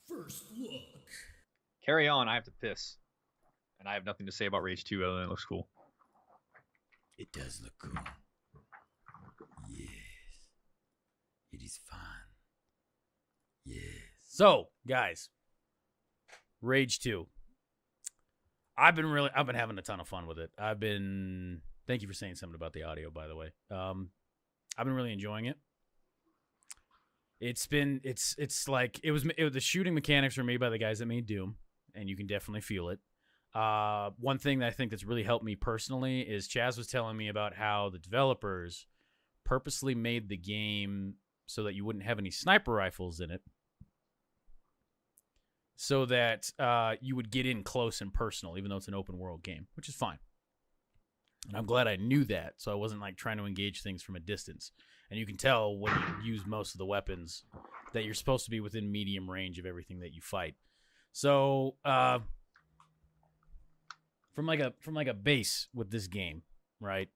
First look. Carry on. I have to piss. And I have nothing to say about Rage 2 other than it looks cool. It does look cool. Yes. It is fun. Yes. So, guys, Rage 2. I've been having a ton of fun with it. Thank you for saying something about the audio, by the way. I've been really enjoying it. It's like the shooting mechanics were made by the guys that made Doom, and you can definitely feel it. One thing that I think that's really helped me personally is Chaz was telling me about how the developers purposely made the game so that you wouldn't have any sniper rifles in it, so that you would get in close and personal, even though it's an open world game, which is fine. And I'm glad I knew that, so I wasn't like trying to engage things from a distance. And you can tell when you use most of the weapons that you're supposed to be within medium range of everything that you fight. So from like a base with this game, right?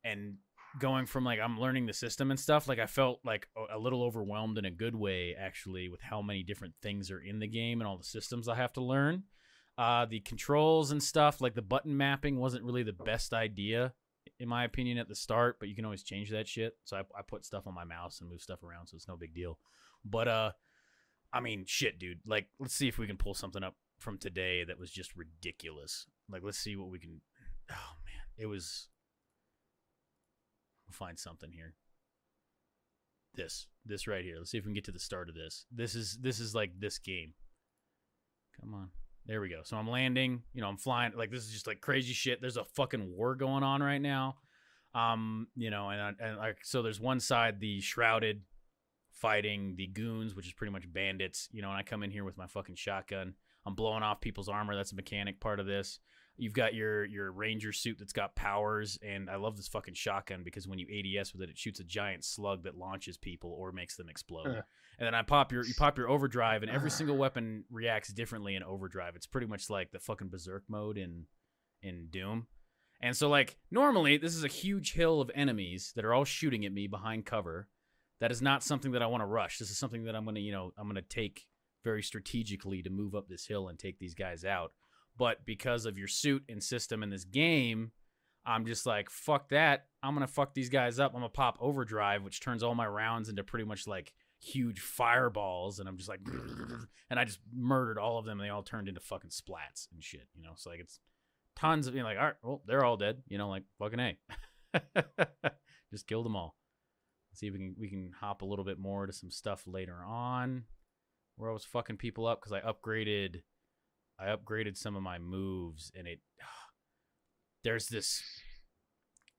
And going from like I'm learning the system and stuff, like I felt like a little overwhelmed in a good way actually with how many different things are in the game and all the systems I have to learn. The controls and stuff, like the button mapping wasn't really the best idea in my opinion at the start, but you can always change that shit. So I put stuff on my mouse and move stuff around, so it's no big deal. But I mean, shit, dude. Like, let's see if we can pull something up from today that was just ridiculous. Like, let's see what we can. Oh man, it was. We'll find something here. This right here. Let's see if we can get to the start of this. This is like this game. Come on. There we go. So I'm landing, I'm flying. Like, this is just like crazy shit. There's a fucking war going on right now. So there's one side, the Shrouded fighting the goons, which is pretty much bandits, and I come in here with my fucking shotgun. I'm blowing off people's armor. That's a mechanic part of this. You've got your ranger suit that's got powers, and I love this fucking shotgun because when you ADS with it, it shoots a giant slug that launches people or makes them explode. And then you pop your overdrive, and every single weapon reacts differently in overdrive. It's pretty much like the fucking berserk mode in Doom. And so like normally this is a huge hill of enemies that are all shooting at me behind cover. That is not something that I want to rush. This is something that I'm gonna take very strategically to move up this hill and take these guys out. But because of your suit and system in this game, I'm just like, fuck that. I'm going to fuck these guys up. I'm going to pop overdrive, which turns all my rounds into pretty much like huge fireballs. And I'm just like, and I just murdered all of them. And they all turned into fucking splats and shit, So like it's tons of, like, all right, well, they're all dead, like fucking A. Just killed them all. Let's see if we can hop a little bit more to some stuff later on where I was fucking people up because I upgraded some of my moves, and there's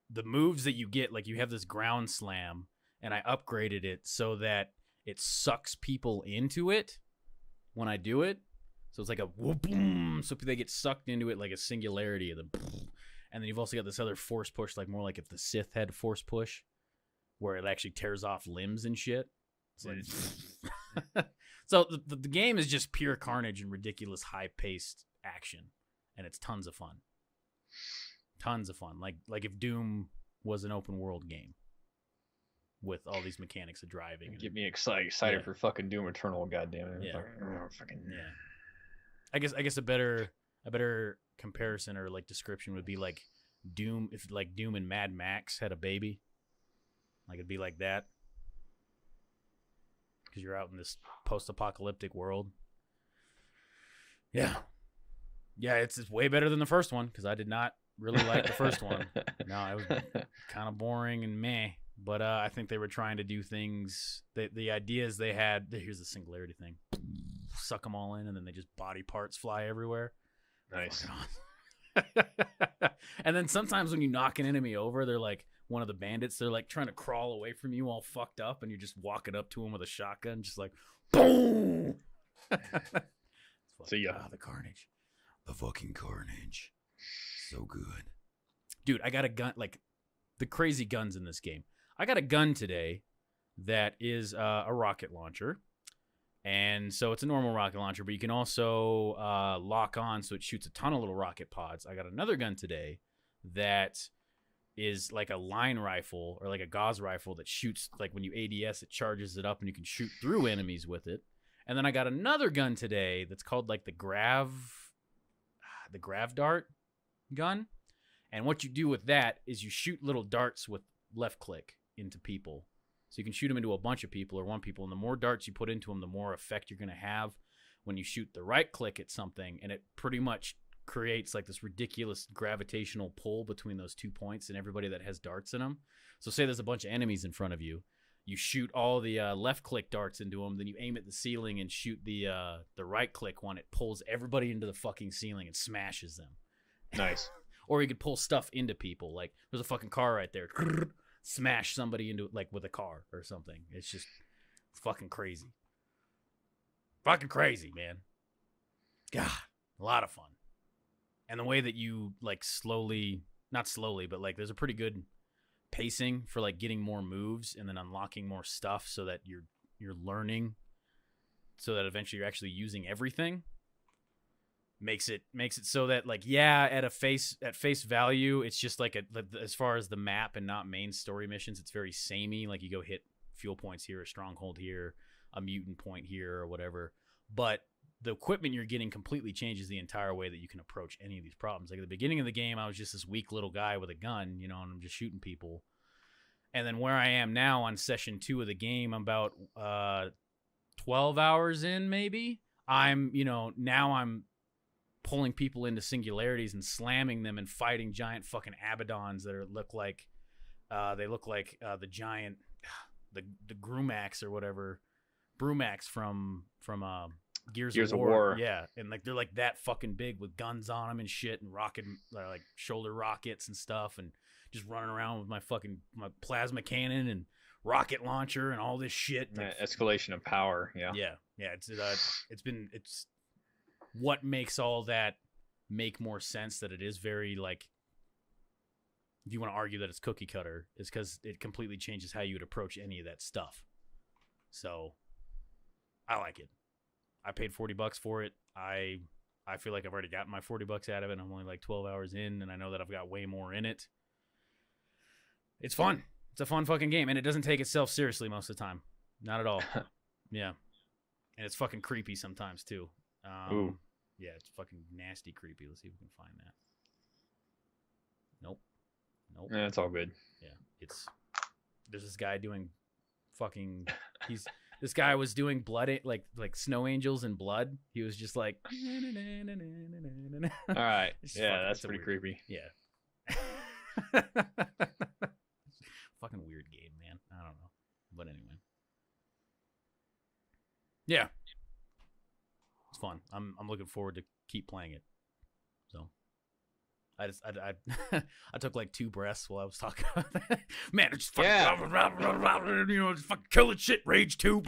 the moves that you get, like you have this ground slam, and I upgraded it so that it sucks people into it when I do it. So it's like a whoop, boom, so they get sucked into it like a singularity of the, and then you've also got this other force push, like more like if the Sith had force push, where it actually tears off limbs and shit. It's like, so the game is just pure carnage and ridiculous high-paced action, and it's tons of fun. Tons of fun. Like if Doom was an open-world game with all these mechanics of driving. Get me excited for fucking Doom Eternal, goddammit. Yeah. I guess a better comparison or like description would be like Doom, if like Doom and Mad Max had a baby. Like it'd be like that. Because you're out in this post-apocalyptic world. Yeah, it's way better than the first one because I did not really like the first one. No, it was kind of boring and meh. But I think they were trying to do things. The ideas they had. Here's the singularity thing. Suck them all in, and then they just body parts fly everywhere. Nice. And then sometimes when you knock an enemy over, they're like one of the bandits. They're like trying to crawl away from you, all fucked up, and you're just walking up to them with a shotgun, just like boom. See ya. The carnage, the fucking carnage, so good, dude. I got a gun, like the crazy guns in this game. I got a gun today that is a rocket launcher. And so it's a normal rocket launcher, but you can also lock on so it shoots a ton of little rocket pods. I got another gun today that is like a line rifle or like a gauze rifle that shoots, like when you ADS, it charges it up and you can shoot through enemies with it. And then I got another gun today that's called like the grav dart gun. And what you do with that is you shoot little darts with left click into people. So you can shoot them into a bunch of people or one people. And the more darts you put into them, the more effect you're going to have when you shoot the right click at something. And it pretty much creates like this ridiculous gravitational pull between those 2 points and everybody that has darts in them. So say there's a bunch of enemies in front of you. You shoot all the left click darts into them, then you aim at the ceiling and shoot the right click one. It pulls everybody into the fucking ceiling and smashes them. Nice. Or you could pull stuff into people. Like there's a fucking car right there. Smash somebody into like with a car or something. It's just fucking crazy. Fucking crazy, man. God, a lot of fun. And the way that you like not slowly, but like there's a pretty good pacing for like getting more moves and then unlocking more stuff so that you're learning so that eventually you're actually using everything. Makes it so that like at face value it's just like as far as the map and not main story missions, it's very samey. Like you go hit fuel points here, a stronghold here, a mutant point here or whatever, but the equipment you're getting completely changes the entire way that you can approach any of these problems. Like at the beginning of the game, I was just this weak little guy with a gun, and I'm just shooting people. And then where I am now on session 2 of the game, I'm about 12 hours in, maybe. Now I'm pulling people into singularities and slamming them and fighting giant fucking Abaddons that look like the giant, the Grumax or whatever, Brumax from Gears of War. Yeah, and like they're like that fucking big with guns on them and shit and rocket like shoulder rockets and stuff, and just running around with my plasma cannon and rocket launcher and all this shit. Like, escalation of power. Yeah. Yeah. It's what makes all that make more sense, that it is very like, if you want to argue that it's cookie cutter, is because it completely changes how you would approach any of that stuff. So I like it. I paid $40 for it. I feel like I've already gotten my $40 out of it. I'm only like 12 hours in, and I know that I've got way more in it. It's fun. It's a fun fucking game, and it doesn't take itself seriously most of the time. Not at all. Yeah. And it's fucking creepy sometimes, too. Ooh. Yeah, it's fucking nasty creepy. Let's see if we can find that. Nope. Yeah, it's all good. Yeah. There's this guy doing fucking... This guy was doing blood, like snow angels and blood. He was just like... All right. Yeah, that's pretty creepy. Yeah. Fucking weird game, man. I don't know. But anyway. Yeah. It's fun. I'm looking forward to keep playing it. So... I took like 2 breaths while I was talking about that. Man, it's just fucking, just fucking killing shit. Rage 2.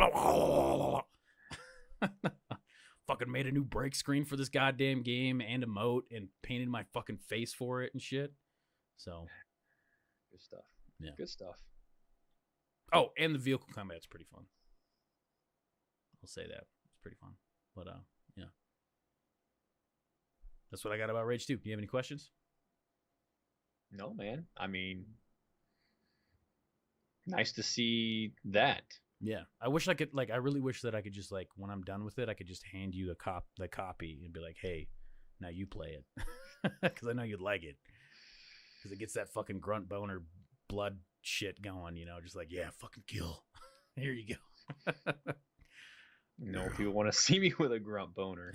Fucking made a new break screen for this goddamn game and emote and painted my fucking face for it and shit. So, good stuff. Yeah, good stuff. Oh, and the vehicle combat's pretty fun. I'll say that. It's pretty fun. But yeah. That's what I got about Rage 2. Do you have any questions? No, man. I mean, nice to see that. Yeah. I wish I could, I really wish that I could just, when I'm done with it, I could just hand you the copy and be like, hey, now you play it. Because I know you'd like it. Because it gets that fucking grunt boner blood shit going, just like, yeah, fucking kill. Here you go. No, people want to see me with a grunt boner.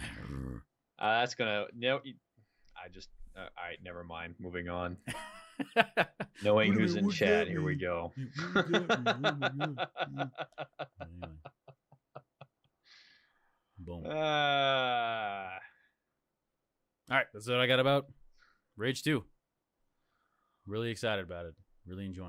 That's gonna all right, never mind. Moving on. Knowing who's in chat, here we go. Boom. All right, that's what I got about Rage 2. Really excited about it. Really enjoying it.